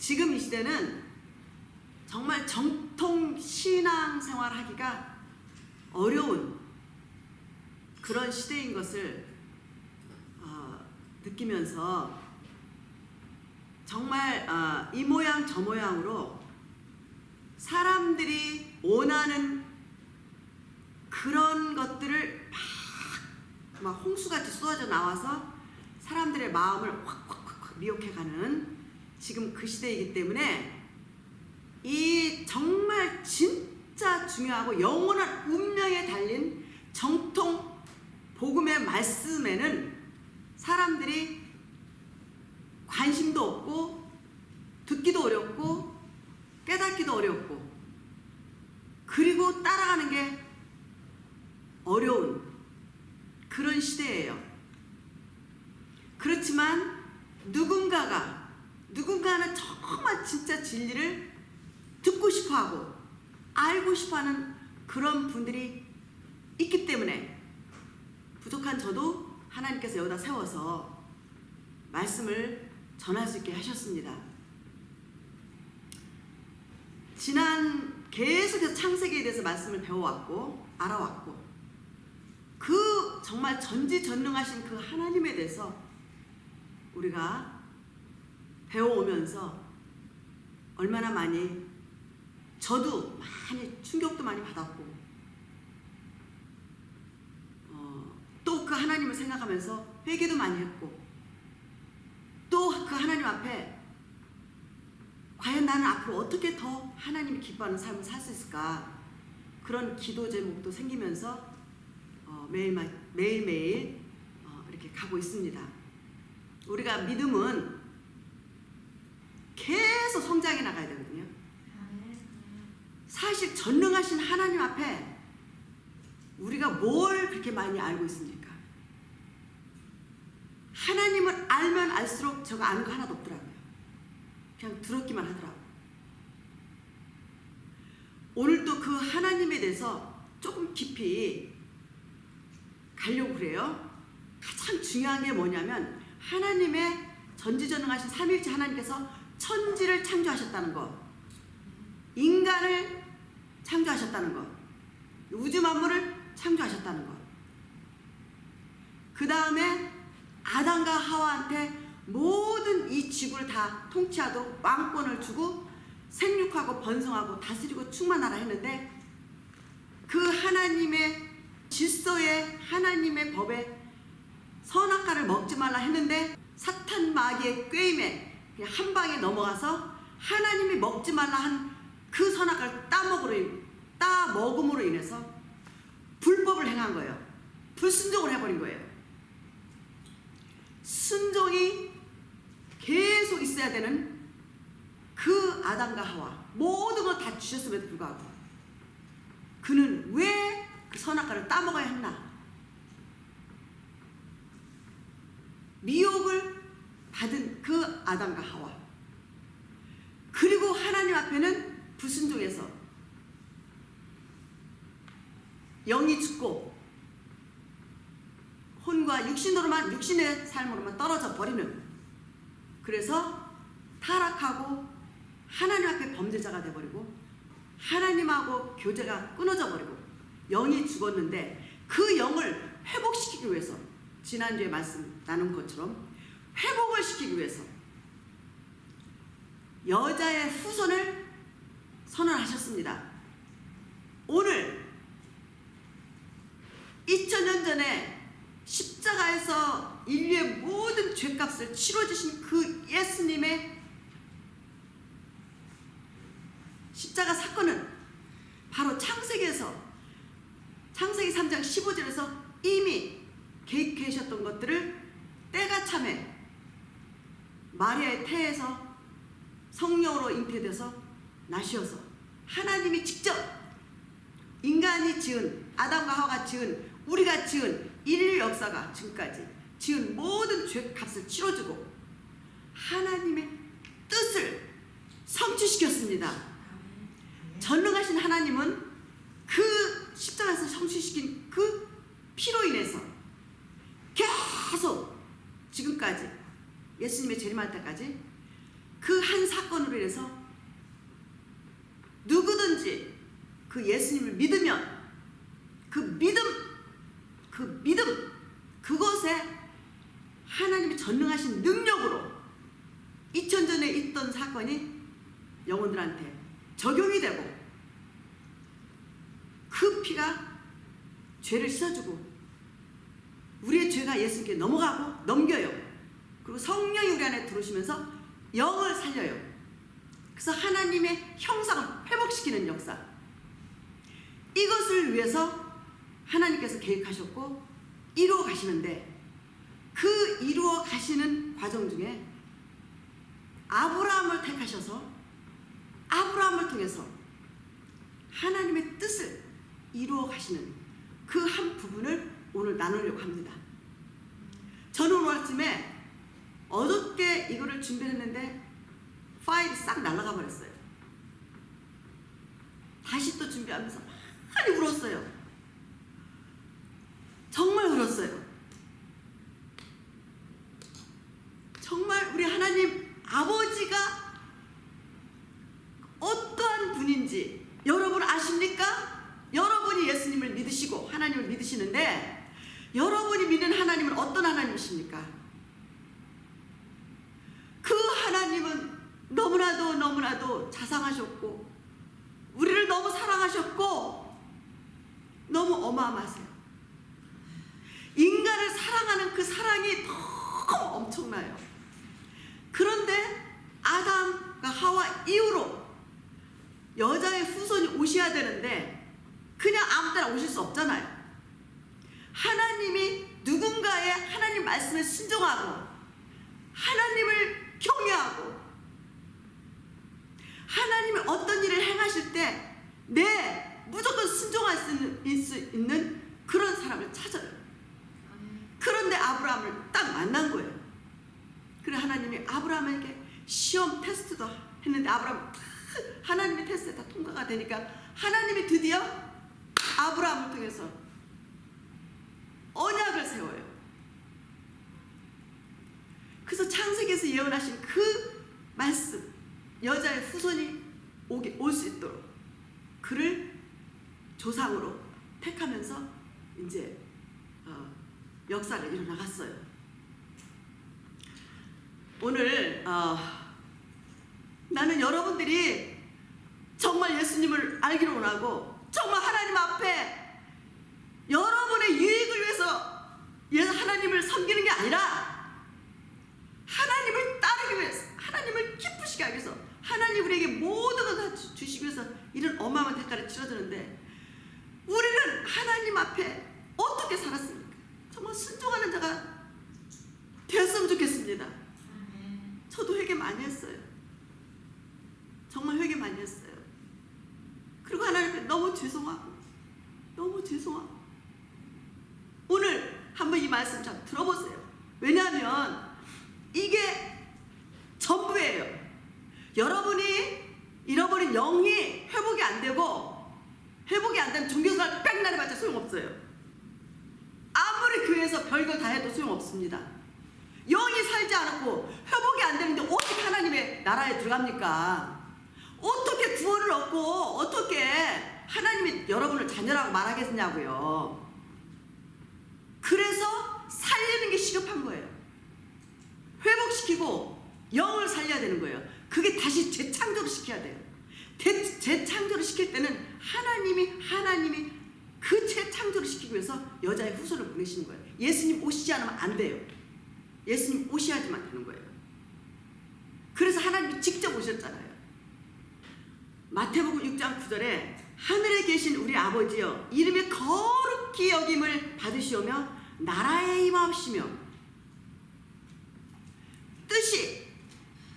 지금 이 시대는 정말 정통 신앙생활 하기가 어려운 그런 시대인 것을 느끼면서 정말 이 모양 저 모양으로 사람들이 원하는 그런 것들을 막 홍수같이 쏟아져 나와서 사람들의 마음을 확 미혹해가는 지금 그 시대이기 때문에 이 정말 진짜 중요하고 영원한 운명에 달린 정통 복음의 말씀에는 사람들이 관심도 없고 듣기도 어렵고 깨닫기도 어렵고 그리고 따라가는 게 어려운 그런 시대예요. 그렇지만 누군가는 정말 진짜 진리를 듣고 싶어하고 알고 싶어하는 그런 분들이 있기 때문에 부족한 저도 하나님께서 여기다 세워서 말씀을 전할 수 있게 하셨습니다. 계속해서 창세기에 대해서 말씀을 배워왔고 알아왔고 그 정말 전지전능하신 그 하나님에 대해서 우리가 배워오면서 얼마나 많이 저도 많이 충격도 많이 받았고 또 그 하나님을 생각하면서 회개도 많이 했고 또 그 하나님 앞에 과연 나는 앞으로 어떻게 더 하나님이 기뻐하는 삶을 살 수 있을까 그런 기도 제목도 생기면서 매일매일 이렇게 가고 있습니다. 우리가 믿음은 계속 성장해 나가야 되거든요. 사실 전능하신 하나님 앞에 우리가 뭘 그렇게 많이 알고 있습니까? 하나님을 알면 알수록 저가 아는 거 하나도 없더라고요. 그냥 들었기만 하더라고요. 오늘도 그 하나님에 대해서 조금 깊이 가려고 그래요. 가장 중요한 게 뭐냐면 하나님의 전지전능하신 삼위일체 하나님께서 천지를 창조하셨다는 것, 인간을 창조하셨다는 것, 우주 만물을 창조하셨다는 것, 그 다음에 아담과 하와한테 모든 이 지구를 다 통치하도록 왕권을 주고 생육하고 번성하고 다스리고 충만하라 했는데 그 하나님의 질서에 하나님의 법에 선악과를 먹지 말라 했는데 사탄 마귀의 꾀임에 그냥 한 방에 넘어가서 하나님이 먹지 말라 한 그 선악과를 따먹음으로 인해서 불법을 행한 거예요. 불순종을 해버린 거예요. 순종이 계속 있어야 되는 그 아담과 하와 모든 걸 다 주셨음에도 불구하고 그는 왜 그 선악과를 따먹어야 했나? 미혹을 받은 그 아담과 하와 그리고 하나님 앞에는 불순종해서 영이 죽고 혼과 육신의 삶으로만 떨어져 버리는 그래서 타락하고 하나님 앞에 범죄자가 돼버리고 하나님하고 교제가 끊어져 버리고 영이 죽었는데 그 영을 회복시키기 위해서 지난주에 말씀 나눈 것처럼 회복을 시키기 위해서 여자의 후손을 선언하셨습니다. 오늘 2000년 전에 십자가에서 인류의 모든 죄값을 치러주신 그 예수님의 십자가 사건은 바로 창세기 3장 15절에서 이미 계획하셨던 것들을 때가 참에 마리아의 태에서 성령으로 잉태돼서 나시어서 하나님이 직접 인간이 지은 아담과 하와가 지은 우리가 지은 인류 역사가 지금까지 지은 모든 죄값을 치러주고 하나님의 뜻을 성취시켰습니다. 전능하신 하나님은 그 십자가에서 성취시킨 그 피로 인해서 계속 지금까지 예수님의 재림할 때까지 그 한 사건으로 인해서 누구든지 그 예수님을 믿으면 그 믿음 그것에 하나님이 전능하신 능력으로 2000년 전에 있던 사건이 영혼들한테 적용이 되고 그 피가 죄를 씻어주고 우리의 죄가 예수님께 넘겨요. 그리고 성령이 우리 안에 들어오시면서 영을 살려요. 그래서 하나님의 형상을 회복시키는 역사, 이것을 위해서 하나님께서 계획하셨고 이루어 가시는데, 그 이루어 가시는 과정 중에 아브라함을 택하셔서 아브라함을 통해서 하나님의 뜻을 이루어 가시는 그 한 부분을 오늘 나누려고 합니다. 저는 오늘 아침에 어저께 이거를 준비했는데 파일이 싹 날아가 버렸어요. 다시 또 준비하면서 많이 울었어요. 정말 울었어요. 정말 우리 하나님 아버지가 어떠한 분인지 여러분 아십니까? 여러분이 예수님을 믿으시고 하나님을 믿으시는데, 여러분이 믿는 하나님은 어떤 하나님이십니까? 그 하나님은 너무나도 자상하셨고 우리를 너무 사랑하셨고 너무 어마어마하세요. 인간을 사랑하는 그 사랑이 너무 엄청나요. 그런데 아담과 하와 이후로 여자의 후손이 오셔야 되는데 그냥 아무 때나 오실 수 없잖아요. 하나님이 누군가의 하나님 말씀에 순종하고 하나님을 경외하고 하나님이 어떤 일을 행하실 때 무조건 순종할 수 있는 그런 사람을 찾아요. 그런데 아브라함을 딱 만난 거예요. 그래 하나님이 아브라함에게 시험 테스트도 했는데 아브라함 하나님의 테스트에 다 통과가 되니까 하나님이 드디어 아브라함을 통해서 언약을 세워요. 그래서 창세기에서 예언하신 그 말씀, 여자의 후손이 올 수 있도록 그를 조상으로 택하면서 이제 역사를 이뤄나갔어요. 오늘 나는 여러분들이 정말 예수님을 알기를 원하고 정말 하나님 앞에 여러분의 유익을 위해서 하나님을 섬기는 게 아니라 하나님을 따르기 위해서, 하나님을 기쁘시게 하기 위해서, 하나님 우리에게 모든 걸 다 주시기 위해서 이런 어마어마한 대가를 치러주는데, 우리는 하나님 앞에 어떻게 살았습니까? 정말 순종하는 자가 되었으면 좋겠습니다. 저도 회개 많이 했어요. 정말 회개 많이 했어요. 그리고 하나님께 너무 죄송하고 오늘 한번 이 말씀 잘 들어보세요. 왜냐하면 이게 전부예요. 여러분이 잃어버린 영이 회복이 안 되면 종교생활 백날 해봤자 소용없어요. 아무리 교회에서 별걸 다 해도 소용없습니다. 영이 살지 않았고 회복이 안 되는데 어떻게 하나님의 나라에 들어갑니까? 어떻게 구원을 얻고 어떻게 하나님이 여러분을 자녀라고 말하겠냐고요. 그래서 살리는 게 시급한 거예요. 회복시키고 영을 살려야 되는 거예요. 그게 다시 재창조를 시켜야 돼요. 재창조를 시킬 때는 하나님이 그 재창조를 시키기 위해서 여자의 후손을 보내시는 거예요. 예수님 오시지 않으면 안 돼요. 예수님 오셔야지만 되는 거예요. 그래서 하나님이 직접 오셨잖아요. 마태복음 6장 9절에 하늘에 계신 우리 아버지여 이름이 거룩히 여김을 받으시오며 나라에 임하옵시며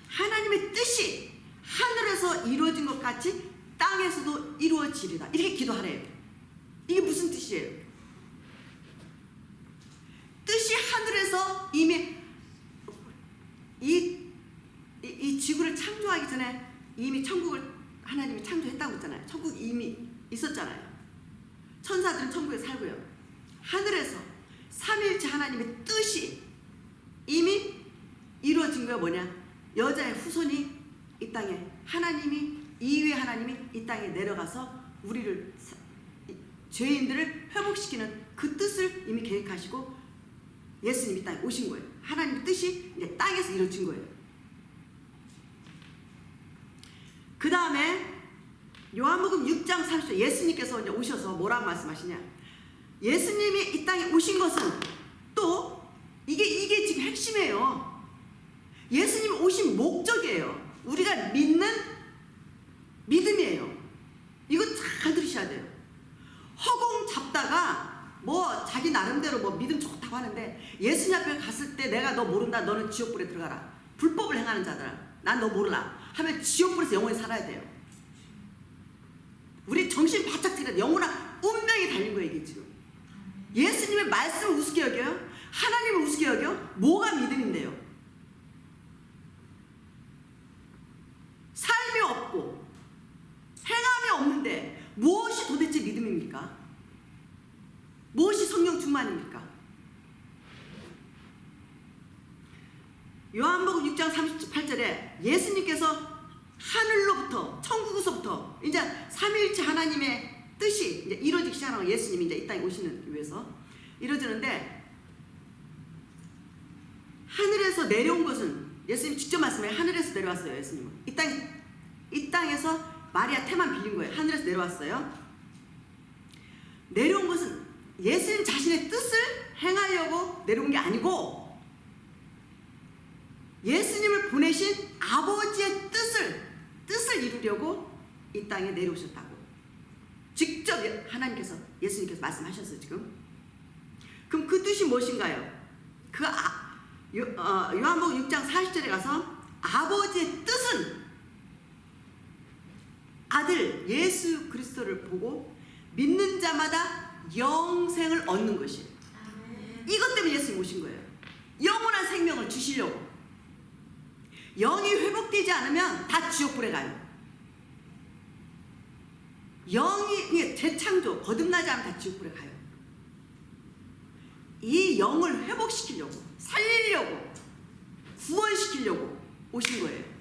하나님의 뜻이 하늘에서 이루어진 것 같이 땅에서도 이루어지리라, 이렇게 기도하래요. 이게 무슨 뜻이에요? 뜻이 하늘에서 이미 이 지구를 창조하기 전에 이미 천국을 하나님이 창조했다고 했잖아요. 천국이 이미 있었잖아요. 천사들은 천국에 살고요. 하늘에서 삼위일체 하나님의 뜻이 이미 이루어진 거야. 뭐냐? 여자의 후손이 땅에 하나님이 이위의 하나님이 이 땅에 내려가서 우리를 죄인들을 회복시키는 그 뜻을 이미 계획하시고 예수님이 땅에 오신 거예요. 하나님의 뜻이 이제 땅에서 이루어진 거예요. 그 다음에 요한복음 6장 30절 예수님께서 이제 오셔서 뭐라고 말씀하시냐? 예수님이 이 땅에 오신 것은 또 이게 지금 핵심이에요. 예수님이 오신 목적이에요. 우리가 믿는 믿음이에요. 이거 잘 들으셔야 돼요. 허공 잡다가 뭐 자기 나름대로 뭐 믿음 좋다고 하는데 예수님 앞에 갔을 때 내가 너 모른다. 너는 지옥불에 들어가라. 불법을 행하는 자들아. 난 너 몰라. 하면 지옥불에서 영원히 살아야 돼요. 우리 정신 바짝 차려. 영원한 운명이 달린 거예요 이게 지금. 예수님의 말씀을 우습게 여겨요? 하나님을 우습게 여겨? 뭐가 믿음인데요? 삶이 없고 행함이 없는데 무엇이 도대체 믿음입니까? 무엇이 성령 충만입니까? 요한복음 6장 38절에 예수님께서 하늘로부터 천국에서부터 이제 삼위일체 하나님의 뜻이 이제 이루어지기 시작하고 예수님이 이제 이 땅에 오시는 위해서 이루어지는데 하늘에서 내려온 것은 예수님이 직접 말씀해 하늘에서 내려왔어요. 예수님은 이 땅에서 마리아 태만 빌린 거예요. 하늘에서 내려왔어요. 내려온 것은 예수님 자신의 뜻을 행하려고 내려온 게 아니고 예수님을 보내신 아버지의 뜻을 이루려고 이 땅에 내려오셨다고 직접 하나님께서 예수님께서 말씀하셨어요. 지금 그럼 그 뜻이 무엇인가요? 요한복음 6장 40절에 가서 아버지의 뜻은 아들 예수 그리스도를 보고 믿는 자마다 영생을 얻는 것이에요. 이것 때문에 예수님 오신 거예요. 영원한 생명을 주시려고. 영이 회복되지 않으면 다 지옥불에 가요. 영이 재창조 거듭나지 않으면 다 지옥불에 가요. 이 영을 회복시키려고 살리려고 구원시키려고 오신 거예요.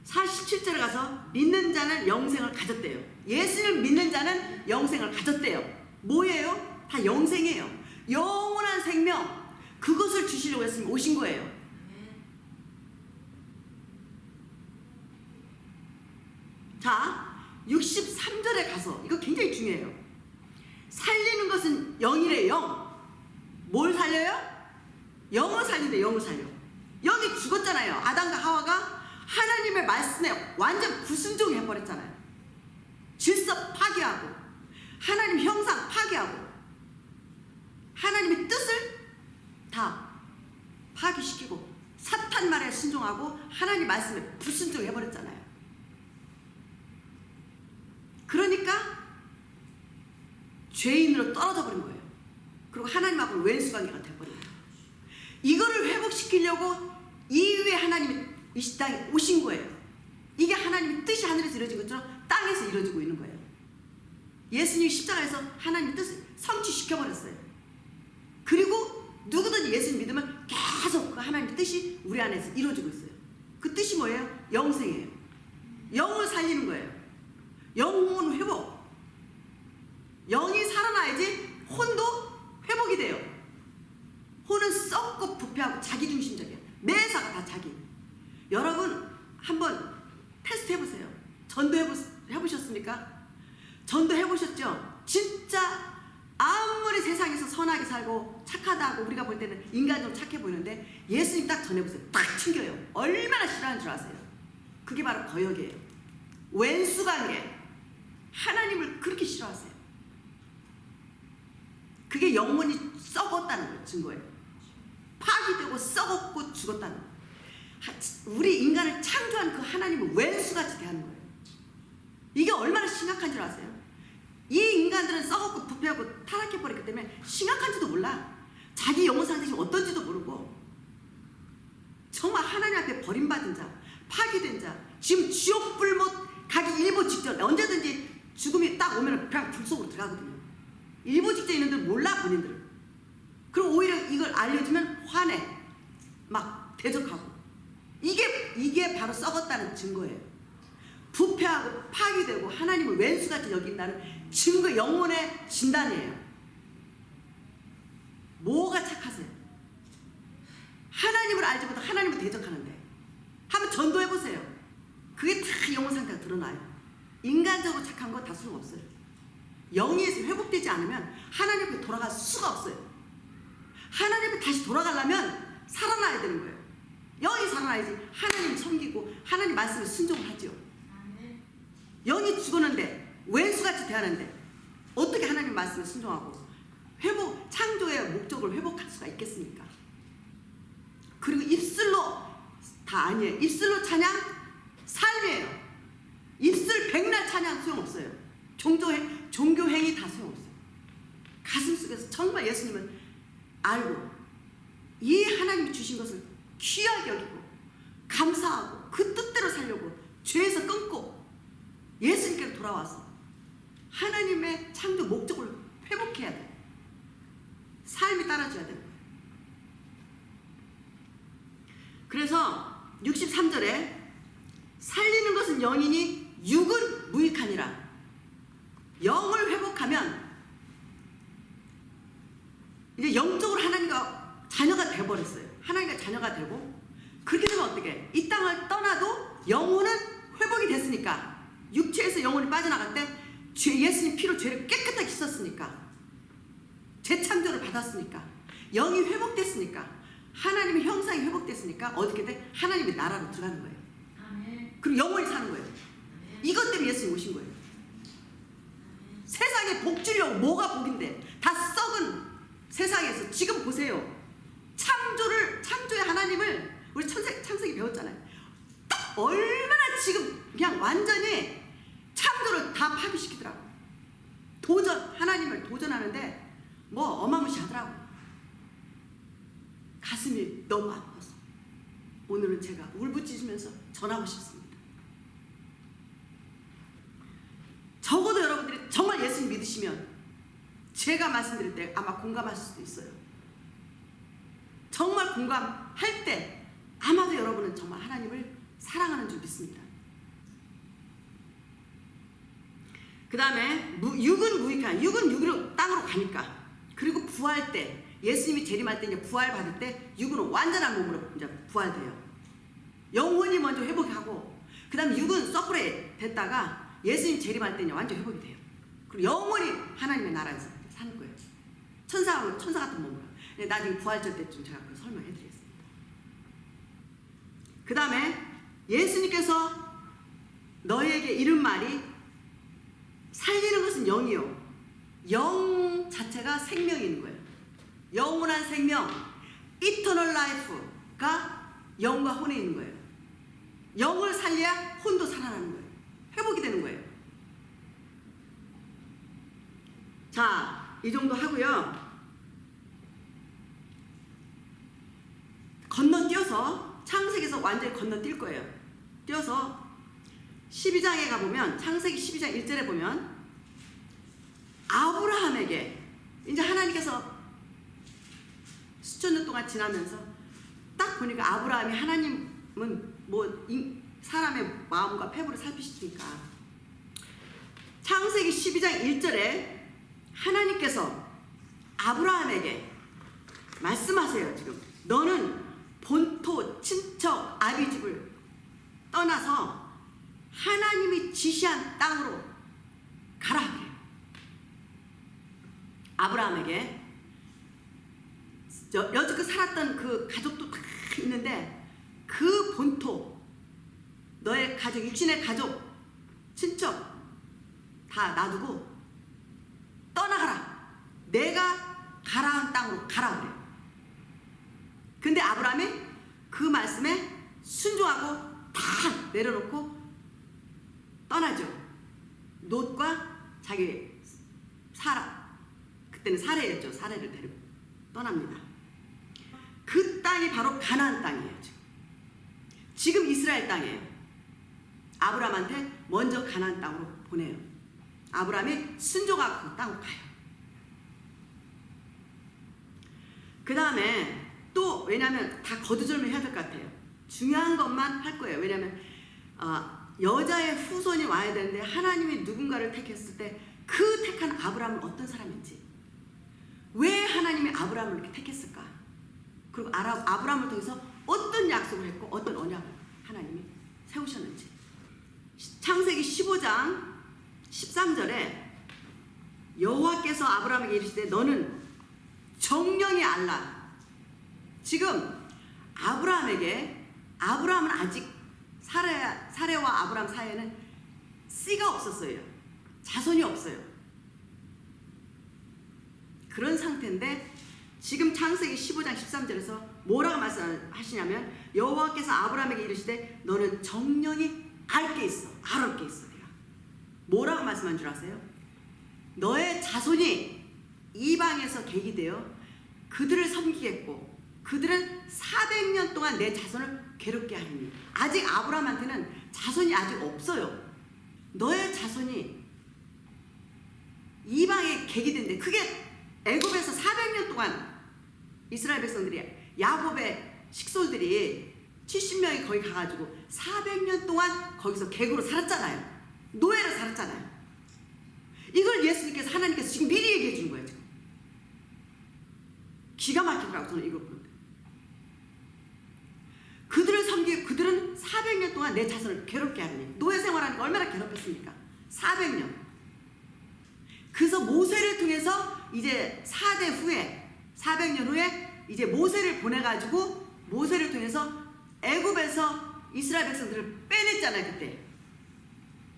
47절에 가서 믿는 자는 영생을 가졌대요. 예수를 믿는 자는 영생을 가졌대요. 뭐예요? 다 영생이에요. 영원한 생명 그것을 주시려고 예수님 오신 거예요. 자 63절에 가서 이거 굉장히 중요해요. 살리는 것은 영이래. 영. 뭘 살려요? 영을 살린대. 영을 살려. 영이 죽었잖아요. 아담과 하와가 하나님의 말씀에 완전 불순종해버렸잖아요. 질서 파괴하고 하나님 형상 파괴하고 하나님의 뜻을 다 파괴시키고 사탄 말에 순종하고 하나님 말씀에 불순종해버렸잖아요. 그러니까 죄인으로 떨어져 버린 거예요. 그리고 하나님하고 왼수 관계가 돼버린 거예요. 이거를 회복시키려고 이후에 하나님이 이 땅에 오신 거예요. 이게 하나님의 뜻이 하늘에서 이루어진 것처럼 땅에서 이루어지고 있는 거예요. 예수님이 십자가에서 하나님의 뜻을 성취시켜버렸어요. 그리고 누구든지 예수님 믿으면 계속 그 하나님의 뜻이 우리 안에서 이루어지고 있어요. 그 뜻이 뭐예요? 영생이에요. 영을 살리는 거예요. 영혼 회복. 영이 살아나야지 혼도 회복이 돼요. 혼은 썩고 부패하고 자기중심적이에요. 매사가 다 자기. 여러분 한번 테스트 해보세요. 전도 해보셨습니까? 전도 해보셨죠? 진짜 아무리 세상에서 선하게 살고 착하다고 우리가 볼 때는 인간적으로 착해 보이는데 예수님 딱 전해보세요. 딱 튕겨요. 얼마나 싫어하는 줄 아세요? 그게 바로 거역이에요. 왼수관계. 하나님을 그렇게 싫어하세요. 그게 영혼이 썩었다는 증거예요. 파괴되고 썩었고 죽었다는 거예요. 우리 인간을 창조한 그 하나님을 왼수같이 대하는 거예요. 이게 얼마나 심각한 줄 아세요? 이 인간들은 썩었고 부패하고 타락해버렸기 때문에 심각한지도 몰라. 자기 영혼 상태가 어떤지도 모르고 정말 하나님 앞에 버림받은 자, 파괴된 자, 지금 지옥 불못 가기 일보 직전, 언제든지 죽음이 딱 오면 그냥 불 속으로 들어가거든요. 일보 직전에 있는 들 몰라, 본인들. 그럼 오히려 이걸 알려주면 화내, 막 대적하고 이게 바로 썩었다는 증거예요. 부패하고 파괴되고 하나님을 왼수같이 여긴다는 증거, 영혼의 진단이에요. 뭐가 착하세요? 하나님을 알지 못하고 하나님을 대적하는데. 한번 전도해보세요. 그게 다 영혼 상태가 드러나요. 인간적으로 착한 거 다 소용없어요. 영에서 회복되지 않으면 하나님 앞에 돌아갈 수가 없어요. 하나님 앞에 다시 돌아가려면 살아나야 되는 거예요. 영이 살아나야지 하나님 섬기고 하나님 말씀에 순종을 하죠. 영이 죽었는데 왼수같이 대하는데 어떻게 하나님 말씀에 순종하고 창조의 목적을 회복할 수가 있겠습니까? 그리고 입술로 다 아니에요. 입술로 찬양 삶이에요. 입술 백날 찬양 소용없어요. 종교행위 다 소용없어요. 가슴속에서 정말 예수님을 알고 이 하나님이 주신 것을 귀하게 여기고 감사하고 그 뜻대로 살려고 죄에서 끊고 예수님께로 돌아와서 하나님의 창조 목적을 회복해야 돼요. 삶이 따라줘야 돼요. 그래서 63절에 살리는 것은 영이니 육은 무익하니라. 영을 회복하면 이제 영적으로 하나님과 자녀가 되어버렸어요. 하나님과 자녀가 되고 그렇게 되면 어떻게? 이 땅을 떠나도 영혼은 회복이 됐으니까 육체에서 영혼이 빠져나갈 때 예수님 피로 죄를 깨끗하게 씻었으니까 재창조를 받았으니까 영이 회복됐으니까 하나님의 형상이 회복됐으니까 어떻게 돼? 하나님의 나라로 들어가는 거예요. 아멘. 그리고 영원히 사는 거예요. 아멘. 이것 때문에 예수님 오신 거예요. 아멘. 세상에 복 주려고 뭐가 복인데 다 썩은 세상에서 지금 보세요. 창조의 하나님을 우리 창세기 배웠잖아요. 딱 얼마나 지금 그냥 완전히 창조를 다 파괴시키더라고. 하나님을 도전하는데 뭐 어마무시하더라고. 가슴이 너무 아파서 오늘은 제가 울부짖으면서 전하고 싶습니다. 적어도 여러분들이 정말 예수님 믿으시면 제가 말씀드릴 때 아마 공감하실 수도 있어요. 정말 공감할 때 아마도 여러분은 정말 하나님을 사랑하는 줄 믿습니다. 그 다음에 육은 무익한, 육은 육으로 땅으로 가니까. 그리고 부활 때 예수님이 재림할 때 이제 부활 받을 때 육은 완전한 몸으로 이제 부활돼요. 영혼이 먼저 회복하고 그 다음에 육은 서프레 됐다가 예수님 재림할 때 이제 완전 회복이 돼요. 그리고 영원히 하나님의 나라에서 사는 거예요. 천사 같은 몸으로. 나중에 부활절 때쯤 제가 그 설명해 드리겠습니다. 그 다음에 예수님께서 너희에게 이른 말이 살리는 것은 영이요. 영 자체가 생명이 있는 거예요. 영원한 생명, 이터널 라이프가 영과 혼에 있는 거예요. 영을 살려야 혼도 살아나는 거예요. 회복이 되는 거예요. 자, 이 정도 하고요. 건너뛰어서 창세기에서 완전히 건너뛸 거예요. 뛰어서 12장에 가보면 창세기 12장 1절에 보면 아브라함에게 이제 하나님께서 수천 년 동안 지나면서 딱 보니까 아브라함이 하나님은 뭐 사람의 마음과 패부를 살피시니까 창세기 12장 1절에 하나님께서 아브라함에게 말씀하세요. 지금 너는 본토 친척 아비집을 떠나서 하나님이 지시한 땅으로 가라 그래요. 아브라함에게 여태껏 살았던 그 가족도 다 있는데 그 본토 너의 가족, 육신의 가족, 친척 다 놔두고 떠나가라. 내가 가라 한 땅으로 가라 그래요. 근데 아브라함이 그 말씀에 순종하고 다 내려놓고 떠나죠. 롯과 자기 사라, 그때는 사례였죠. 사례를 데리고 떠납니다. 그 땅이 바로 가나안 땅이에요. 지금 이스라엘 땅이에요. 아브라함한테 먼저 가나안 땅으로 보내요. 아브라함이 순종하고 그 땅으로 가요. 그 다음에 또 왜냐하면 다 거두절미 해야 될 것 같아요. 중요한 것만 할 거예요. 왜냐하면 여자의 후손이 와야 되는데 하나님이 누군가를 택했을 때 그 택한 아브라함은 어떤 사람인지, 왜 하나님이 아브라함을 이렇게 택했을까, 그리고 아브라함을 통해서 어떤 약속을 했고 어떤 언약을 하나님이 세우셨는지. 창세기 15장 13절에 여호와께서 아브라함에게 이르시되 너는 정령이 알라. 지금 아브라함은 아직 사레와 아브라함 사이에는 씨가 없었어요. 자손이 없어요. 그런 상태인데 지금 창세기 15장 13절에서 뭐라고 말씀하시냐면 여호와께서 아브라함에게 이르시되 너는 정령이 알 게 있어. 알을 게 있어. 내가 뭐라고 말씀한 줄 아세요? 너의 자손이 이방에서 계기되어 그들을 섬기겠고 그들은 400년 동안 내 자손을 괴롭게 하리니. 아직 아브라함한테는 자손이 아직 없어요. 너의 자손이 이방에 계기된데, 그게 애굽에서 400년 동안 이스라엘 백성들이, 야곱의 식솔들이 70명이 거기 가가지고 400년 동안 거기서 객으로 살았잖아요. 노예로 살았잖아요. 이걸 예수님께서, 하나님께서 지금 미리 얘기해 주는 거예요. 지금 기가 막히더라고 저는 이걸 보는데. 그들을 섬기고 그들은 400년 동안 내 자손을 괴롭게 하니. 노예 생활하니까 얼마나 괴롭혔습니까? 400년. 그래서 모세를 통해서 이제 4대 후에 400년 후에 이제 모세를 보내가지고 모세를 통해서 애굽에서 이스라엘 백성들을 빼냈잖아요. 그때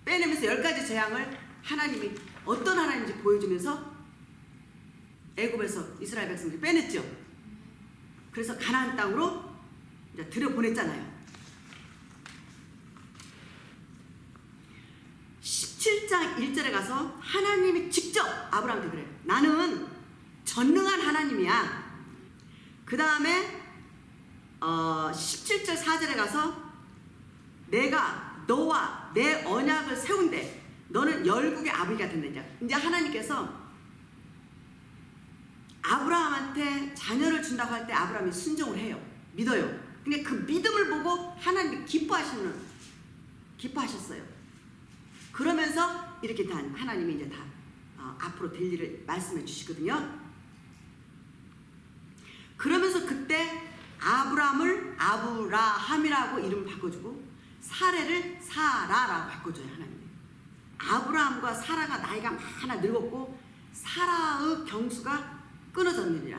빼내면서 10가지 재앙을 하나님이 어떤 하나님인지 보여주면서 애굽에서 이스라엘 백성들이 빼냈죠. 그래서 가나안 땅으로 이제 들여보냈잖아요. 17장 1절에 가서 하나님이 직접 아브라함한테 그래요. 나는 전능한 하나님이야. 그 다음에 17절 4절에 가서 내가 너와 내 언약을 세운대 너는 열국의 아버지가 된다. 이제 하나님께서 아브라함한테 자녀를 준다고 할 때 아브라함이 순종을 해요. 믿어요. 그러니까 그 믿음을 보고 하나님이 기뻐하셨어요. 그러면서 이렇게 하나님이 이제 다 앞으로 될 일을 말씀해 주시거든요. 그러면서 그때 아브라함을 아브라함이라고 이름을 바꿔주고 사레를 사라라고 바꿔줘요. 하나님이. 아브라함과 사라가 나이가 많아 늙었고 사라의 경수가 끊어졌느니라.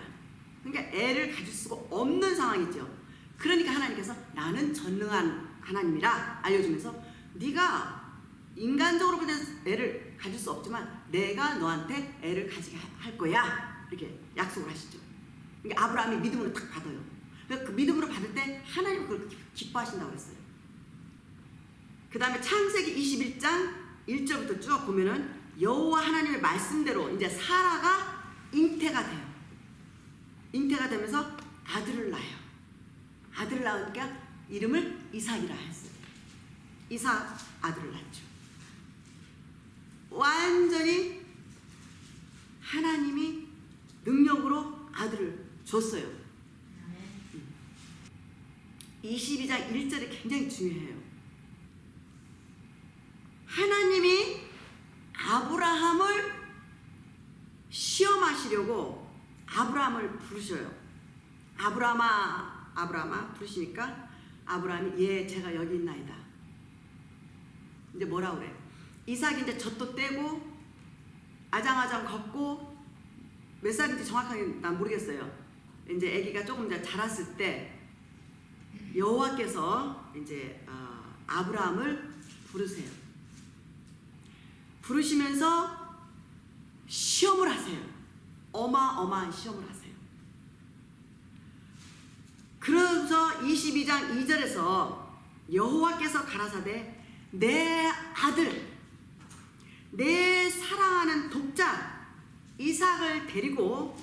그러니까 애를 가질 수가 없는 상황이죠. 그러니까 하나님께서 나는 전능한 하나님이라 알려주면서 네가 인간적으로 그냥 애를 가질 수 없지만 내가 너한테 애를 가지게 할 거야. 이렇게 약속을 하시죠. 그러니까 아브라함이 믿음으로 딱 받아요. 그러니까 그 믿음으로 받을 때 하나님은 그걸 기뻐하신다고 했어요. 그 다음에 창세기 21장 1절부터 쭉 보면은 여호와 하나님의 말씀대로 이제 사라가 잉태가 돼요. 잉태가 되면서 아들을 낳아요. 아들을 낳으니까 이름을 이삭이라 했어요. 이삭 아들을 낳죠. 완전히 하나님이 능력으로 아들을 줬어요. 22장 1절이 굉장히 중요해요. 하나님이 아브라함을 시험하시려고 아브라함을 부르셔요. 아브라함아, 아브라함아 부르시니까 아브라함이 예, 제가 여기 있나이다. 이제 뭐라 그래? 이삭이 이제 젖도 떼고 아장아장 걷고 몇 살인지 정확하게 난 모르겠어요. 이제 아기가 조금 이제 자랐을 때 여호와께서 이제 아브라함을 부르세요. 부르시면서 시험을 하세요. 어마어마한 시험을 하세요. 그래서 22장 2절에서 여호와께서 가라사대 내 아들 내 사랑하는 독자 이삭을 데리고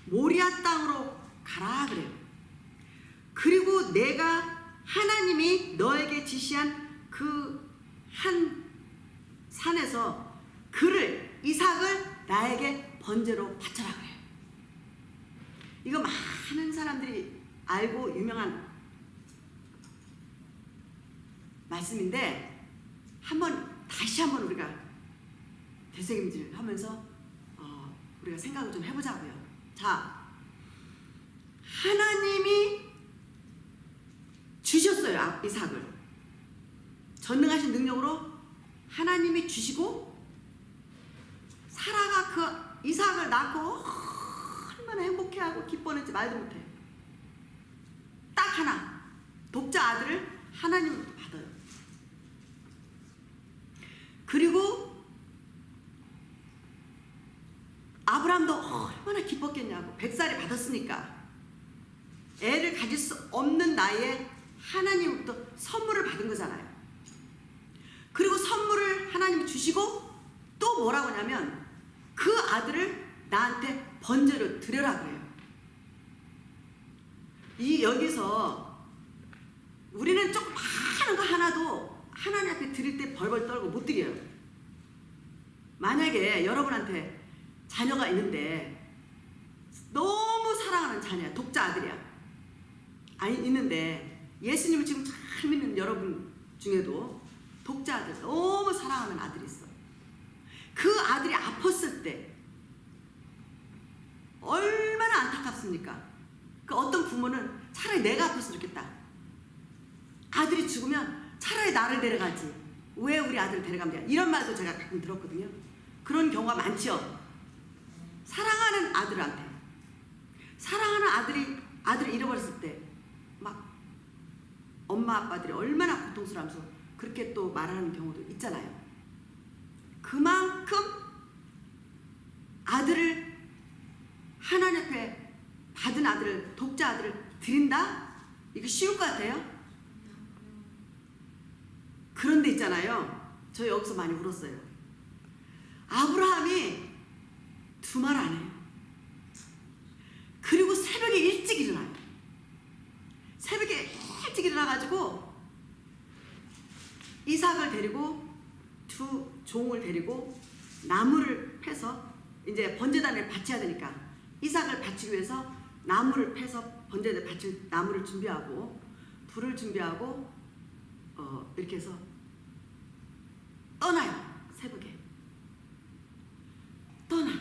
모리아 땅으로 가라 그래요. 그리고 내가 하나님이 너에게 지시한 그 한 산에서 그를 이삭을 나에게 번제로 바쳐라 그래요. 이거 많은 사람들이 알고 유명한 말씀인데 다시 한번 우리가 되새김질 하면서 우리가 생각을 좀 해보자고요. 자, 하나님이 주셨어요, 이삭을. 전능하신 능력으로 하나님이 주시고, 사라가 그 이삭을 낳고 얼마나 행복해하고 기뻐했는지 말도 못해. 딱 하나, 독자 아들을 하나님으로부터 받아요. 그리고 아브라함도 얼마나 기뻤겠냐고. 100살이 받았으니까. 애를 가질 수 없는 나이에 하나님부터 선물을 받은 거잖아요. 그리고 선물을 하나님이 주시고 또 뭐라고 하냐면 그 아들을 나한테 번제로 드려라 그래요. 여기서 우리는 조금 많은 거 하나도 하나님 앞에 드릴 때 벌벌 떨고 못 드려요. 만약에 여러분한테 자녀가 있는데 너무 사랑하는 자녀야, 독자 아들이야. 있는데 예수님을 지금 잘 믿는 여러분 중에도 독자 아들, 너무 사랑하는 아들이 있어. 그 아들이 아팠을 때 얼마나 안타깝습니까? 그 어떤 부모는 차라리 내가 아팠으면 좋겠다. 아들이 죽으면 차라리 나를 데려가지. 왜 우리 아들을 데려가면 돼? 이런 말도 제가 가끔 들었거든요. 그런 경우가 많죠. 사랑하는 아들한테, 사랑하는 아들을 잃어버렸을 때 막 엄마 아빠들이 얼마나 고통스러워하면서 그렇게 또 말하는 경우도 있잖아요. 그만큼 아들을 하나님 앞에 받은 아들을, 독자 아들을 드린다? 이거 쉬울 것 같아요? 그런데 있잖아요. 저 여기서 많이 울었어요. 아브라함이 두 말 안 해요. 그리고 새벽에 일찍 일어나요. 새벽에 일찍 일어나가지고 이삭을 데리고 두 종을 데리고 나무를 패서 이제 번제단을 바쳐야 되니까 이삭을 바치기 위해서 나무를 패서 번제단을 바칠 나무를 준비하고 불을 준비하고 이렇게 해서 떠나요. 새벽에 떠나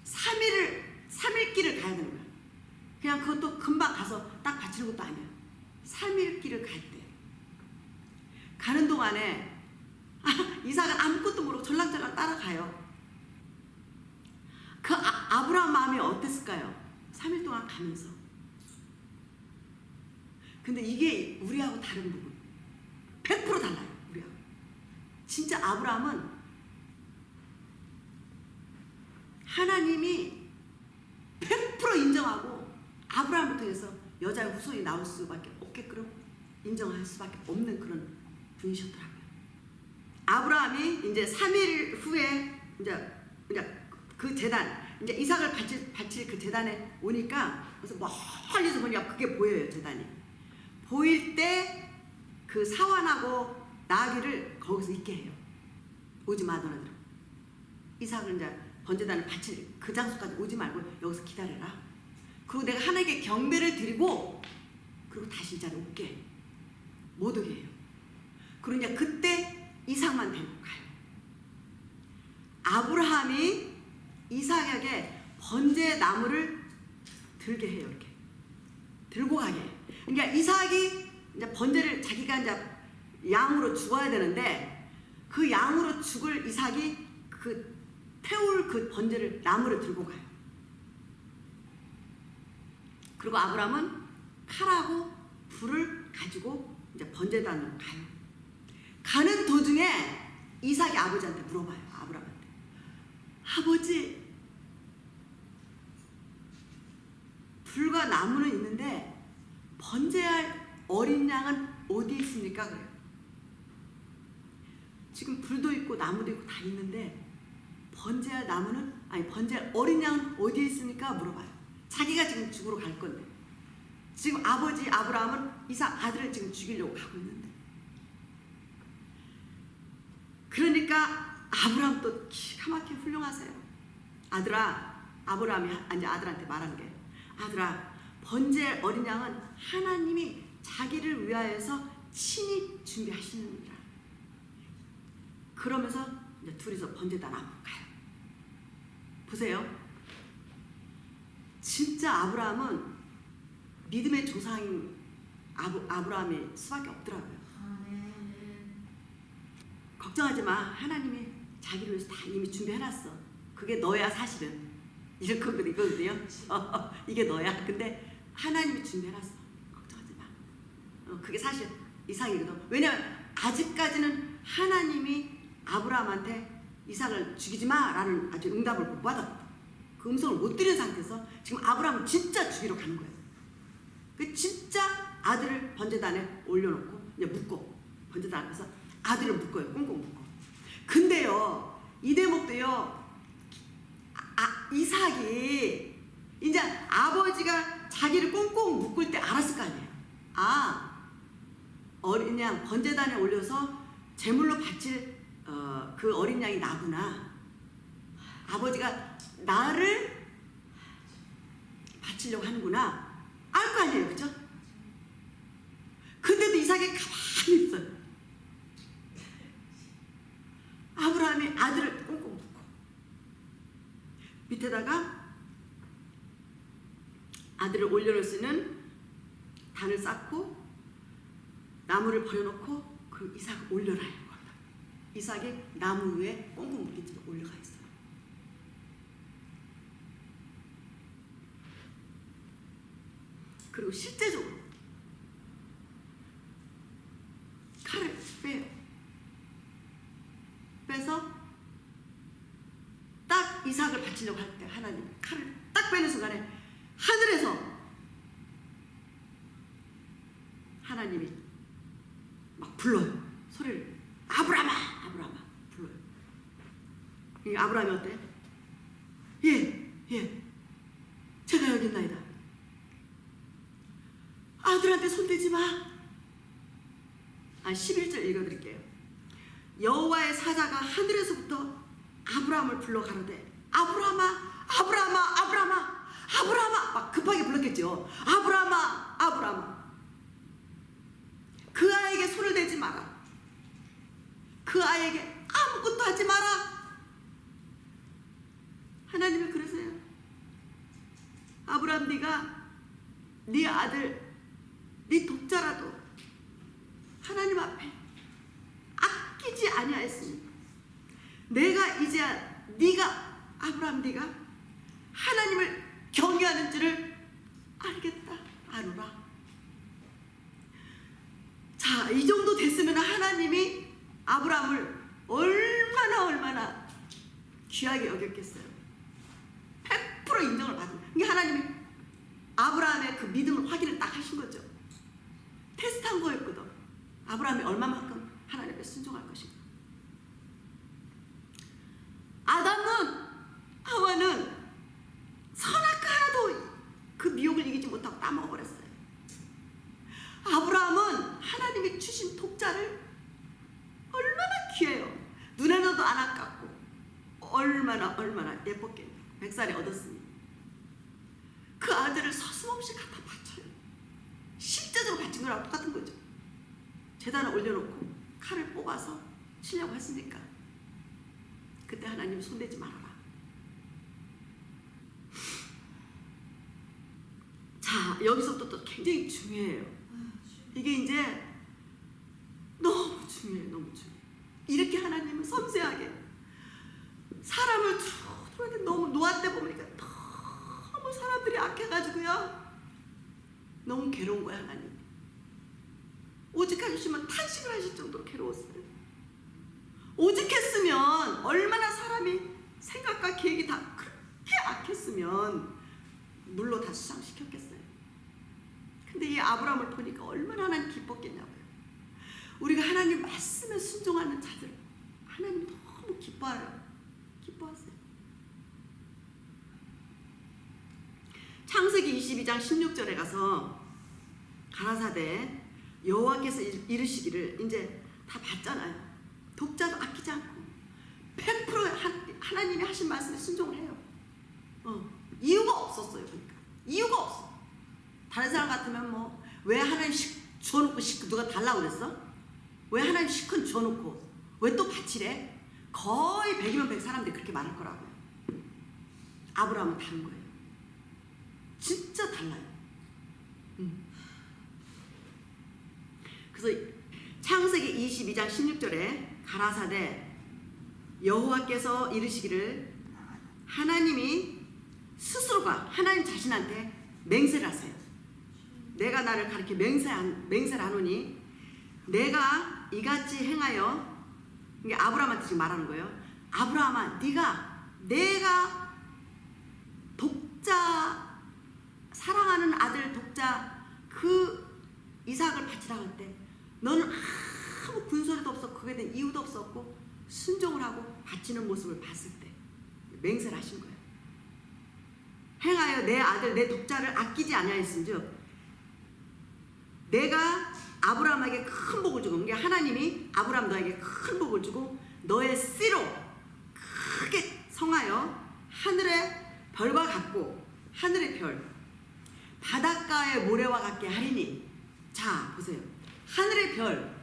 3일 길을 가야 되는 거야. 그냥 그것도 금방 가서 딱 바치는 것도 아니야. 3일 길을 갈 때 가는 동안에 이삭은 아무것도 모르고 절랑절랑 따라가요. 그 아브라함 마음이 어땠을까요? 3일 동안 가면서. 근데 이게 우리하고 다른 부분, 100% 달라요. 우리하고. 진짜 아브라함은 하나님이 100% 인정하고 아브라함을 통해서 여자의 후손이 나올 수밖에 없게끔 인정할 수밖에 없는 그런 분이셨더라고요. 아브라함이 이제 3일 후에 이제 그 제단, 이제 이삭을 바칠 그 제단에 오니까 그래서 멀리서 보니까 그게 보여요. 제단이 보일 때 그 사환하고 나귀를 거기서 있게 해요. 오지 마 너네들. 이삭을 이제 번제단을 바칠 그 장소까지 오지 말고 여기서 기다려라. 그리고 내가 하나님께 경배를 드리고 그리고 다시 이 자리에 올게. 못 오게 해요. 그리고 이제 그때 이삭만 데리고 가요. 아브라함이 이삭에게 번제 나무를 들게 해요. 이렇게 들고 가게 해요. 그러니까 이삭이 이제 번제를 자기가 이제 양으로 죽어야 되는데 그 양으로 죽을 이삭이 그 태울 그 번제를 나무를 들고 가요. 그리고 아브라함은 칼하고 불을 가지고 이제 번제단으로 가요. 가는 도중에 이삭이 아버지한테 물어봐요. 아브라함한테, 아버지, 불과 나무는 있는데 번제할 어린 양은 어디에 있습니까? 그래요. 지금 불도 있고 나무도 있고 다 있는데 번제할 어린 양은 어디에 있습니까? 물어봐요. 자기가 지금 죽으러 갈 건데 지금 아버지 아브라함은 이삭 아들을 지금 죽이려고 가고 있는데, 그러니까 아브라함 또 기가 막히게 훌륭하세요. 아들아, 아브라함이 이제 아들한테 말하는 게, 아들아, 번제할 어린 양은 하나님이 자기를 위하여서 친히 준비하시느니라. 그러면서 이제 둘이서 번제단 앞으로 가요. 보세요. 진짜 아브라함은 믿음의 조상인 아브라함일 수밖에 없더라고요. 걱정하지 마. 하나님이 자기를 위해서 다 이미 준비해놨어. 그게 너야 사실은. 이거거든요. 이게 너야. 근데 하나님이 준비해놨어. 걱정하지 마. 그게 사실 이삭이거든. 왜냐하면 아직까지는 하나님이 아브라함한테 이삭을 죽이지 마라는 아주 응답을 못 받았다. 그 음성을 못 들은 상태에서 지금 아브라함은 진짜 죽이러 가는 거예요. 그 진짜 아들을 번제단에 올려놓고 이제 묶고 번제단 앞에서 아들을 묶어요. 꽁꽁 묶어. 근데요 이 대목도요 이삭이 이제 아버지가 자기를 꽁꽁 묶을 때 알았을 거 아니에요. 어린 양 번제단에 올려서 제물로 바칠 그 어린 양이 나구나. 아버지가 나를 바치려고 하는구나. 알 거 아니에요. 그죠? 근데도 이삭이 가만히 있어요. 아브라함이 아들을 꽁꽁 묶고 밑에다가 아들을 올려놓을 수 있는 단을 쌓고 나무를 버려놓고 그 이삭을 올려놔요. 이삭이 나무 위에 꽁꽁 묶인 채로 올라가 있어요. 그리고 실제적으로 칼을 빼요. 빼서 딱 이삭을 바치려고 할 때 하나님 칼을 딱 빼는 순간에 하늘에서 하나님이 막 불러요. 소리를 아브라함아 아브라함아 불러요. 이 아브라함이 어때? 예 제가 여기 있나이다. 아들한테 손대지 마. 11절 읽어드릴게요. 여호와의 사자가 하늘에서부터 아브라함을 불러 가로되 아브라함아 아브라함아 아브라함아 아브라함아 막 급하게 불렀겠죠. 아브라함아 아브라함아 그 아이에게 손을 대지 마라. 그 아이에게 아무것도 하지 마라. 하나님이 그러세요. 아브라함 네가 네 아들 네 독자라도 하나님 앞에 아끼지 아니하였으니 내가 이제야 네가 아브라함 네가 하나님을 경외하는 줄을 알겠다 아노라. 자, 이 정도 됐으면 하나님이 아브라함을 얼마나 귀하게 여겼겠어요. 100% 인정을 받은. 이게 하나님이 아브라함의 그 믿음을 확인을 딱 하신 거죠. 테스트한 거였거든. 아브라함이 얼마만큼 하나님께 순종할 것인가. 아담은 하와는 선악과 하나도 그 미혹을 이기지 못하고 따먹어버렸어요. 아브라함은 하나님이 주신 독자를 얼마나 귀해요. 눈에도 안 아깝고 얼마나 예뻤겠냐. 100살에 얻었으니 그 아들을 서슴없이 갖다 바쳐요. 실제적으로 바친 거랑 똑같은 거죠. 제단을 올려놓고 칼을 뽑아서 치려고 했으니까 그때 하나님 손대지 말아라. 자, 여기서 또 굉장히 중요해요. 이게 이제 너무 중요해요. 너무 중요해요. 이렇게 하나님은 섬세하게 사람을 두루두루 너무 노한때 보니까 너무 사람들이 악해가지고요. 너무 괴로운 거야 하나님. 오직 하시면 탄식을 하실 정도로 괴로웠어요. 오직 했으면 얼마나 사람이 생각과 계획이 다 그렇게 악했으면 물로 다 수상시켰겠어요. 근데 이 아브라함을 보니까 얼마나 하나님 기뻤겠냐고요. 우리가 하나님 말씀에 순종하는 자들 하나님 너무 기뻐해요. 기뻐하세요. 창세기 22장 16절에 가서 가라사대 여호와께서 이르시기를 이제 다 봤잖아요. 독자도 아끼지 않고 100% 하나님이 하신 말씀에 순종을 해요. 이유가 없었어요. 그러니까 이유가 없어. 다른 사람 같으면 뭐 왜 하나님 주어놓고 누가 달라고 그랬어? 왜 하나님 시큰 줘놓고 왜 또 바치래? 거의 100이면 100 사람들이 그렇게 말할 거라고요. 아브라함은 다른 거예요. 진짜 달라요. 그래서 창세기 22장 16절에 가라사대 여호와께서 이르시기를 하나님이 스스로가 하나님 자신한테 맹세를 하세요. 내가 나를 가리켜 맹세를 하노니 내가 이같이 행하여, 이게 아브라함한테 지금 말하는 거예요. 아브라함아, 내가 독자, 사랑하는 아들 독자 그 이삭을 바치라고 할 때 너는 아무 군소리도 없었고 그에 대한 이유도 없었고 순종을 하고 바치는 모습을 봤을 때 맹세를 하신 거예요. 행하여 내 아들 내 독자를 아끼지 아니하였은즉 내가 아브라함에게 큰 복을 주고, 그러니까 하나님이 아브라함 너에게 큰 복을 주고 너의 씨로 크게 성하여 하늘의 별과 같고 하늘의 별 바닷가의 모래와 같게 하리니. 자 보세요. 하늘의 별.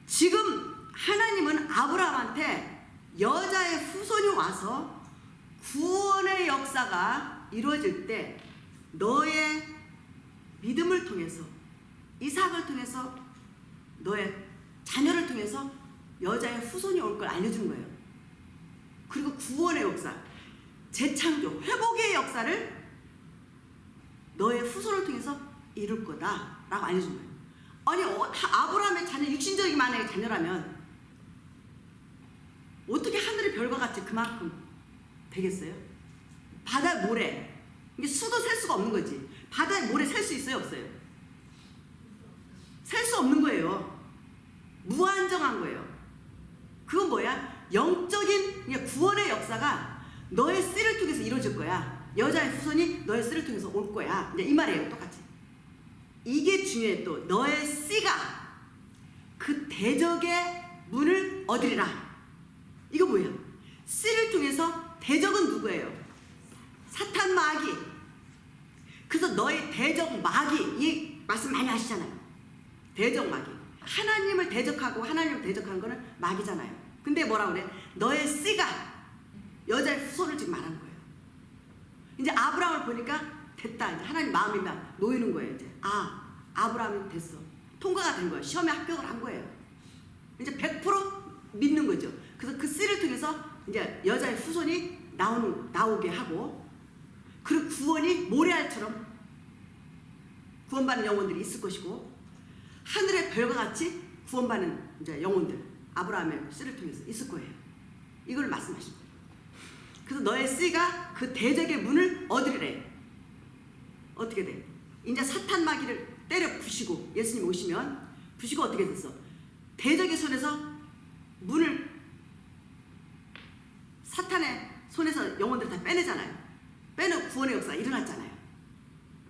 지금 하나님은 아브라함한테 여자의 후손이 와서 구원의 역사가 이루어질 때 너의 믿음을 통해서, 이삭을 통해서, 너의 자녀를 통해서 여자의 후손이 올 걸 알려준 거예요. 그리고 구원의 역사, 재창조, 회복의 역사를 너의 후손을 통해서 이룰 거다 라고 알려준 거예요. 아니 아브라함의 자녀, 육신적인 만약에 자녀라면 어떻게 하늘의 별과 같이 그만큼 되겠어요? 바다 모래, 이게 수도 셀 수가 없는 거지. 바다에 모래 셀 수 있어요, 없어요? 셀 수 없는 거예요. 무한정한 거예요. 그건 뭐야? 영적인 구원의 역사가 너의 씨를 통해서 이루어질 거야. 여자의 후손이 너의 씨를 통해서 올 거야. 이제 이 말이에요, 똑같이. 이게 중요해. 또 너의 씨가 그 대적의 문을 얻으리라. 이거 뭐예요? 씨를 통해서 대적은 누구예요? 사탄 마귀. 그래서 너의 대적 마귀, 이 말씀 많이 하시잖아요. 대적 마귀. 하나님을 대적하고 하나님을 대적하는 거는 마귀잖아요. 근데 뭐라 그래? 너의 씨가 여자의 후손을 지금 말하는 거예요. 이제 아브라함을 보니까 됐다. 이제 하나님 마음이 막 놓이는 거예요. 이제 아브라함이 됐어. 통과가 된 거예요. 시험에 합격을 한 거예요. 이제 100% 믿는 거죠. 그래서 그 씨를 통해서 이제 여자의 후손이 나오게 하고, 그리고 구원이 모래알처럼 구원받는 영혼들이 있을 것이고, 하늘의 별과 같이 구원받는 이제 영혼들, 아브라함의 씨를 통해서 있을 거예요. 이걸 말씀하신 거예요. 그래서 너의 씨가 그 대적의 문을 얻으리래. 어떻게 돼? 이제 사탄 마귀를 때려 부시고, 예수님 오시면 부시고 어떻게 됐어? 대적의 손에서 문을, 사탄의 손에서 영혼들을 다 빼내잖아요. 빼는 구원의 역사가 일어났잖아요.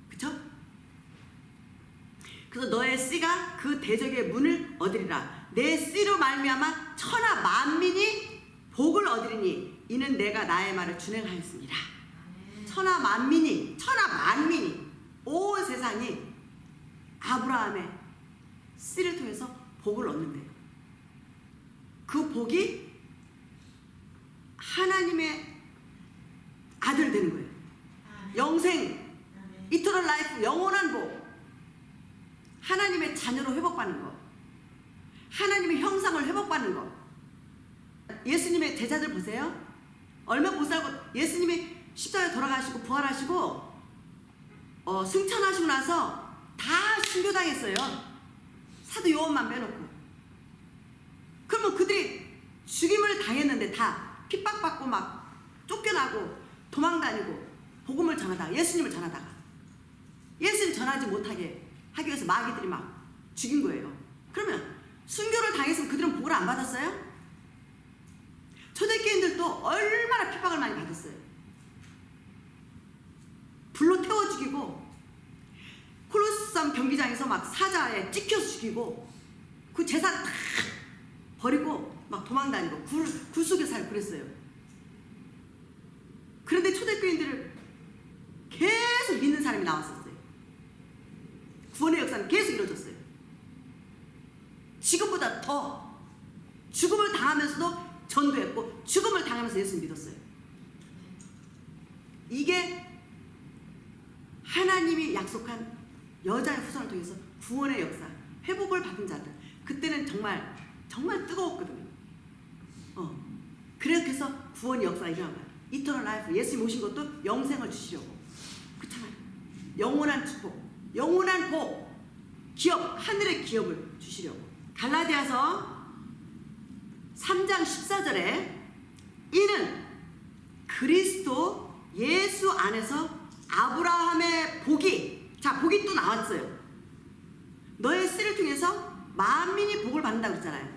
그쵸? 그래서 너의 씨가 그 대적의 문을 얻으리라. 내 씨로 말미암아 천하 만민이 복을 얻으리니 이는 내가 나의 말을 준행하였습니다. 천하 만민이 온 세상이 아브라함의 씨를 통해서 복을 얻는데요. 그 복이 하나님의 아들 되는 거예요. 영생, 이터널 라이프, 영원한 복. 하나님의 자녀로 회복받는 거. 하나님의 형상을 회복받는 거. 예수님의 제자들 보세요. 얼마 못 살고 예수님이 십자가에 돌아가시고 부활하시고 승천하시고 나서 다 순교당했어요. 사도 요한만 빼놓고. 그러면 그들이 죽임을 당했는데 다 핍박받고 막 쫓겨나고 도망다니고 복음을 전하다가, 예수님을 전하다가 예수님 전하지 못하게 하기 위해서 마귀들이 막 죽인 거예요. 그러면 순교를 당했으면 그들은 복을 안 받았어요? 초대교인들도 얼마나 핍박을 많이 받았어요. 불로 태워 죽이고, 콜로세움 경기장에서 막 사자에 찍혀서 죽이고, 그 재산 다 버리고 막 도망다니고 굴 속에 살고 그랬어요. 그런데 초대교인들을 계속 믿는 사람이 나왔었어요. 구원의 역사는 계속 이루어졌어요. 더 죽음을 당하면서도 전도했고 죽음을 당하면서 예수를 믿었어요. 이게 하나님이 약속한 여자의 후손을 통해서 구원의 역사, 회복을 받은 자들. 그때는 정말 뜨거웠거든요. 그래서 구원의 역사가 일어난 거예요. 이터널 라이프, 예수님 오신 것도 영생을 주시려고. 그렇잖아요. 영원한 축복, 영원한 복, 기업, 하늘의 기업을 주시려고. 갈라디아서 3장 14절에 이는 그리스도 예수 안에서 아브라함의 복이, 자, 복이 또 나왔어요. 너의 씨를 통해서 만민이 복을 받는다고 했잖아요.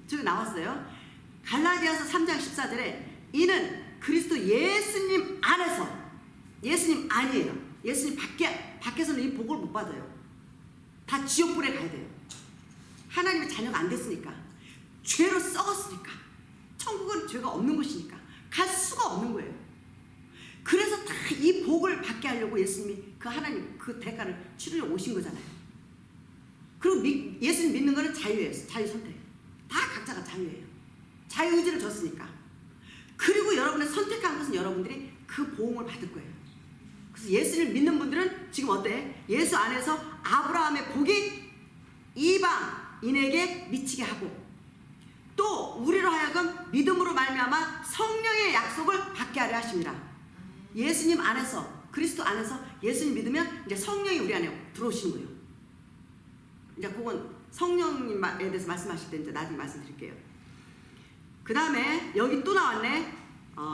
저기 나왔어요. 갈라디아서 3장 14절에 이는 그리스도 예수님 안에서, 예수님 아니에요. 예수님 밖에서는 이 복을 못 받아요. 다 지옥불에 가야 돼요. 하나님의 자녀가 안 됐으니까, 죄로 썩었으니까, 천국은 죄가 없는 곳이니까 갈 수가 없는 거예요. 그래서 다 이 복을 받게 하려고 예수님이 그 하나님 그 대가를 치르려 오신 거잖아요. 그리고 예수님 믿는 거는 자유예요. 자유 선택. 다 각자가 자유예요. 자유의지를 줬으니까. 그리고 여러분의 선택한 것은 여러분들이 그 보응을 받을 거예요. 그래서 예수를 믿는 분들은 지금 어때? 예수 안에서 아브라함의 복이 이방인에게 미치게 하고, 또 우리로 하여금 믿음으로 말미암아 성령의 약속을 받게 하려 하십니다. 예수님 안에서, 그리스도 안에서 예수님 믿으면 이제 성령이 우리 안에 들어오시는 거예요. 이제 그건 성령님에 대해서 말씀하실 때 이제 나중에 말씀드릴게요. 그 다음에 여기 또 나왔네.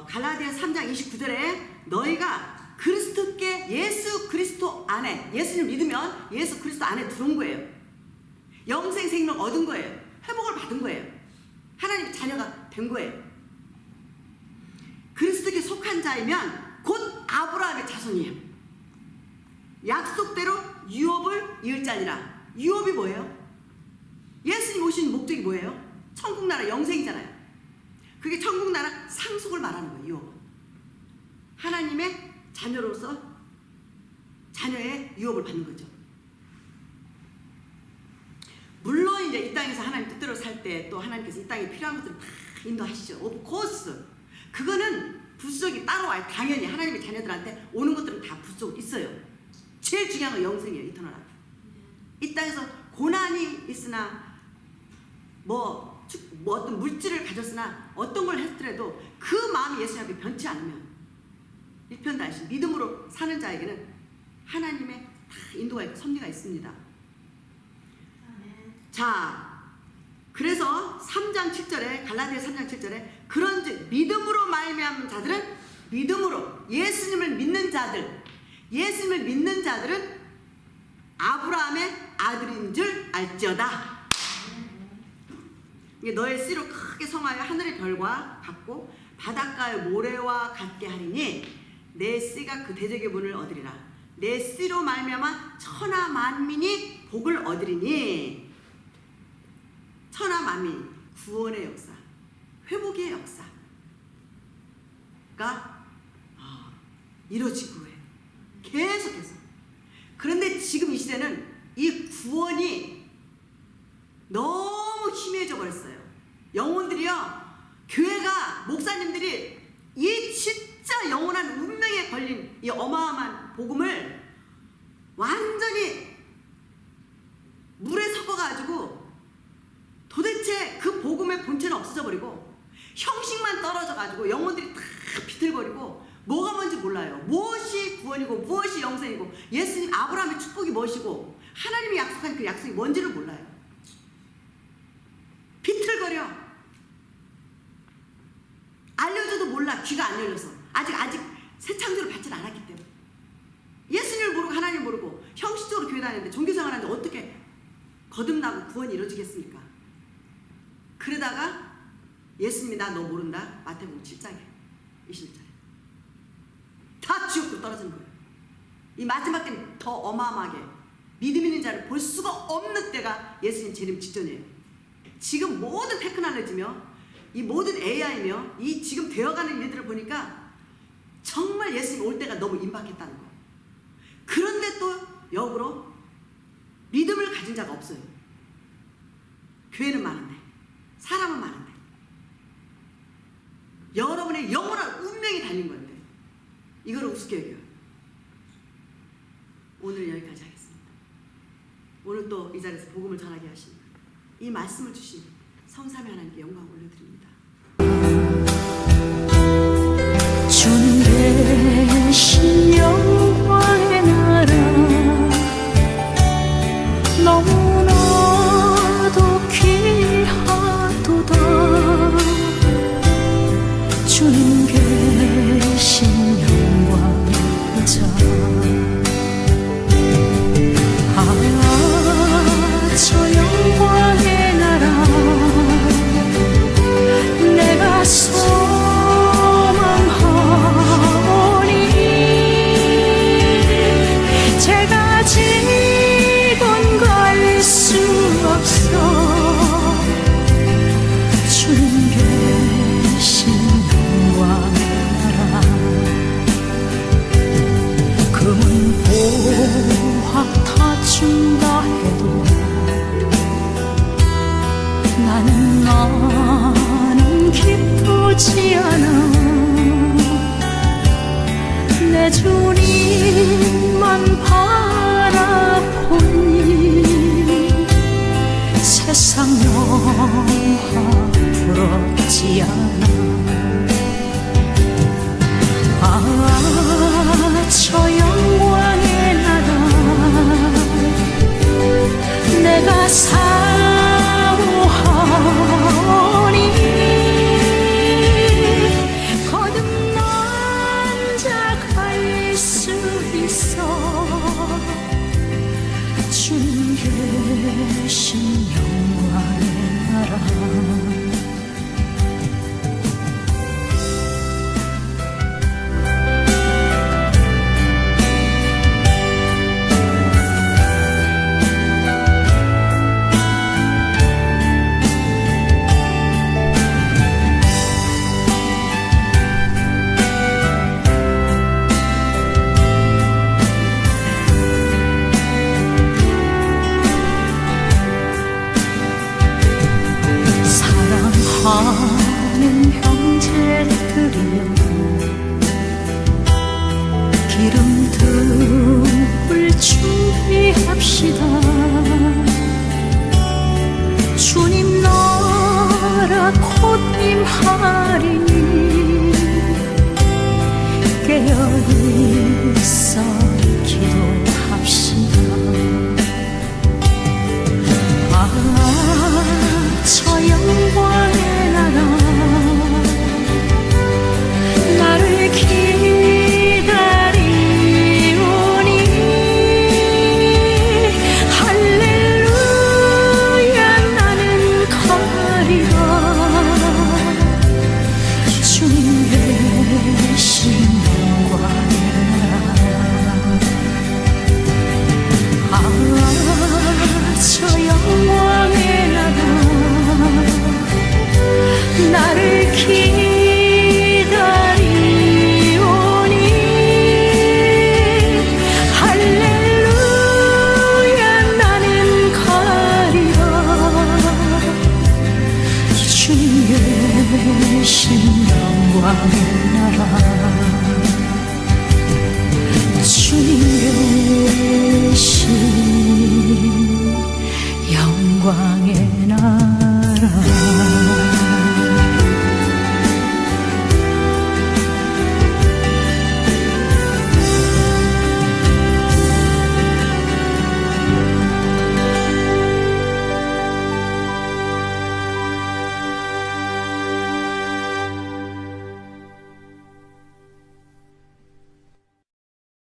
갈라디아 3장 29절에 너희가 그리스도께 예수 그리스도 안에, 예수를 믿으면 예수 그리스도 안에 들어온 거예요. 영생 생명 얻은 거예요. 회복을 받은 거예요. 하나님의 자녀가 된 거예요. 그리스도께 속한 자이면 곧 아브라함의 자손이에요. 약속대로 유업을 이을 자니라. 유업이 뭐예요? 예수님 오신 목적이 뭐예요? 천국나라 영생이잖아요. 그게 천국나라 상속을 말하는 거예요. 유업. 하나님의 자녀로서 자녀의 유업을 받는 거죠. 물론 이제 이 땅에서 하나님 뜻대로 살 때 또 하나님께서 이 땅에 필요한 것들을 막 인도하시죠. 오브 코스. 그거는 부수적이 따로 와요. 당연히 하나님의 자녀들한테 오는 것들은 다 부수적으로 있어요. 제일 중요한 건 영생이에요. 이터널 라이프. 이 땅에서 고난이 있으나 뭐 어떤 물질을 가졌으나 어떤 걸 했더라도 그 마음이 예수님 앞에 변치 않으면 일편단심 믿음으로 사는 자에게는 하나님의 다 인도가 있고 섭리가 있습니다. 자, 그래서 3장 7절에 갈라디아 3장 7절에 그런즉 믿음으로 말미암은 자들은, 믿음으로 예수님을 믿는 자들, 예수님을 믿는 자들은 아브라함의 아들인 줄 알지어다. 너의 씨로 크게 성하여 하늘의 별과 같고 바닷가의 모래와 같게 하리니 내 씨가 그 대적의 문을 얻으리라. 내 씨로 말미암아 천하 만민이 복을 얻으리니. 천하 만민, 구원의 역사, 회복의 역사가 이루어지고 해요. 계속해서. 그런데 지금 이 시대는 이 구원이 너무 희미해져 버렸어요. 영혼들이요, 교회가, 목사님들이 이 진짜 영원한 운명에 걸린 이 어마어마한 복음을 완전히 물에 섞어가지고 도대체 그 복음의 본체는 없어져 버리고 형식만 떨어져 가지고 영혼들이 다 비틀거리고 뭐가 뭔지 몰라요. 무엇이 구원이고 무엇이 영생이고 예수님 아브라함의 축복이 무엇이고 하나님이 약속한 그 약속이 뭔지를 몰라요. 비틀거려. 알려줘도 몰라. 귀가 안 열려서 아직 새 창조를 받지 않았기 때문에. 예수님을 모르고 하나님을 모르고 형식적으로 교회 다니는데 종교생활 하는데 어떻게 거듭나고 구원이 이루어지겠습니까? 그러다가 예수님이 나 너 모른다. 마태복음 7장에 21절에 다 지옥으로 떨어지는 거예요. 이 마지막 때는 더 어마어마하게 믿음 있는 자를 볼 수가 없는 때가 예수님 재림 직전이에요. 지금 모든 테크놀로지며 이 모든 AI며 이 지금 되어가는 일들을 보니까 정말 예수님 올 때가 너무 임박했다는 거예요. 그런데 또 역으로 믿음을 가진 자가 없어요. 교회는 많은데, 사람은 많은데, 여러분의 영원한 운명이 달린 건데 이걸 우습게 여겨요. 오늘은 여기까지 하겠습니다. 오늘 또 이 자리에서 복음을 전하게 하신 이 말씀을 주신 성삼위 하나님께 영광 올려드립니다. 주님 계신 영광의 나라 너무나도 귀하도다. 주님 계신 영광의 자 저 영광의 나라 내가 소망하오니 제가 지금 갈 수 없어. 주님 계신 영광의 나라 금은 보화 타준다 해도 나는 기쁘지 않아. 내 주님만 바라보니 세상 영화 부럽지 않아. 저 영광의 나라 내가 사모하오니 거듭난 자 갈 수 있어. 주님 계신 영광의 나라 사랑하는 형제들이여 기름등을 준비합시다. 주님 나라 곧 임하리니